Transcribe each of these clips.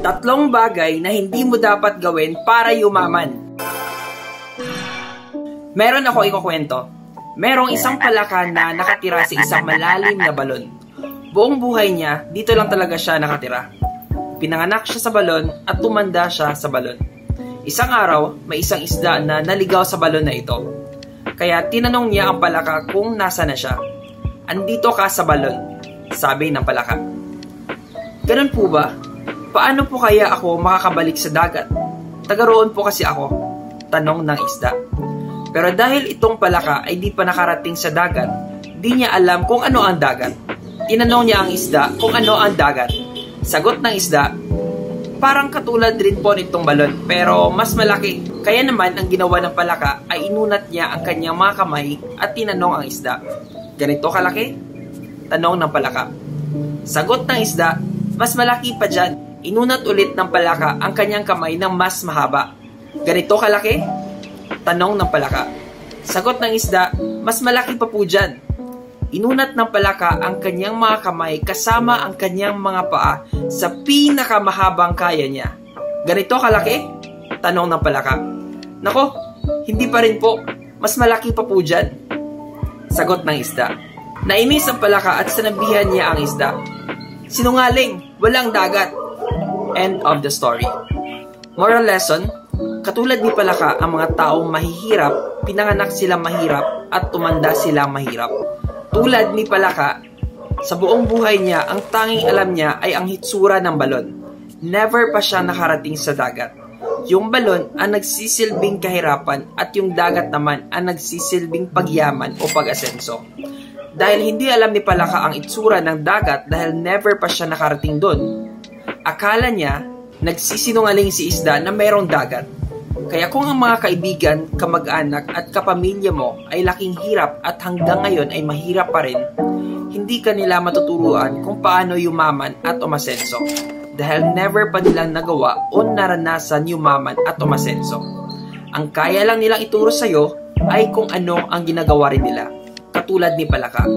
Tatlong bagay na hindi mo dapat gawin para yumaman. Meron ako ikukwento. Merong isang palaka na nakatira sa isang malalim na balon. Buong buhay niya, dito lang talaga siya nakatira. Pinanganak siya sa balon at tumanda siya sa balon. Isang araw, may isang isda na naligaw sa balon na ito. Kaya tinanong niya ang palaka kung nasa na siya. Andito ka sa balon, sabi ng palaka. Ganun po ba? Paano po kaya ako makakabalik sa dagat? Taga roon po kasi ako, tanong ng isda. Pero dahil itong palaka ay di pa nakarating sa dagat, di niya alam kung ano ang dagat. Tinanong niya ang isda kung ano ang dagat. Sagot ng isda, parang katulad rin po nitong balon pero mas malaki. Kaya naman ang ginawa ng palaka ay inunat niya ang kanyang mga kamay at tinanong ang isda. Ganito kalaki? Tanong ng palaka. Sagot ng isda, mas malaki pa dyan. Inunat ulit ng palaka ang kanyang kamay ng mas mahaba. Ganito kalaki? Tanong ng palaka. Sagot ng isda, mas malaki pa po dyan. Inunat ng palaka ang kanyang mga kamay kasama ang kanyang mga paa sa pinakamahabang kaya niya. Ganito kalaki? Tanong ng palaka. Nako, hindi pa rin po. Mas malaki pa po dyan. Sagot ng isda. Nainis ang palaka at sinabihan niya ang isda. Sinungaling, walang dagat. End of the story. Moral lesson, katulad ni palaka ang mga taong mahihirap, pinanganak silang mahirap at tumanda silang mahirap. Tulad ni palaka, sa buong buhay niya, ang tanging alam niya ay ang hitsura ng balon. Never pa siya nakarating sa dagat. Yung balon ang nagsisilbing kahirapan at yung dagat naman ang nagsisilbing pagyaman o pag-asenso. Dahil hindi alam ni palaka ang itsura ng dagat dahil never pa siya nakarating doon, akala niya nagsisinungaling si isda na mayroong dagat. Kaya kung ang mga kaibigan, kamag-anak at kapamilya mo ay laking hirap at hanggang ngayon ay mahirap pa rin, hindi ka nila matuturuan kung paano yumaman at umasenso dahil never pa nilang nagawa o naranasan yumaman at umasenso. Ang kaya lang nilang ituro sa'yo ay kung ano ang ginagawa rin nila, katulad ni palaka.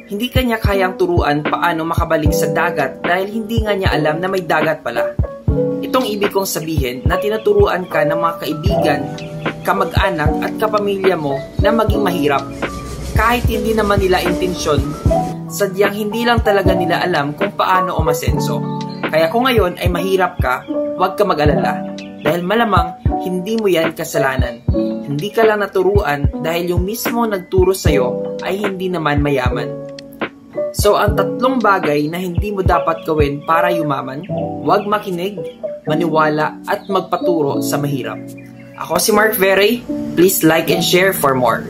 Hindi kanya kayang turuan paano makabalik sa dagat dahil hindi nga niya alam na may dagat pala. Itong ibig kong sabihin na tinuturuan ka ng mga kaibigan, kamag-anak at kapamilya mo na maging mahirap. Kahit hindi naman nila intensyon, sadyang hindi lang talaga nila alam kung paano umasenso. Kaya kung ngayon ay mahirap ka, huwag ka mag-alala. Dahil malamang hindi mo yan kasalanan. Hindi ka lang naturuan dahil yung mismo nagturo sa'yo ay hindi naman mayaman. So ang tatlong bagay na hindi mo dapat gawin para yumaman, huwag makinig, maniwala at magpaturo sa mahirap. Ako si Mark Verey. Please like and share for more.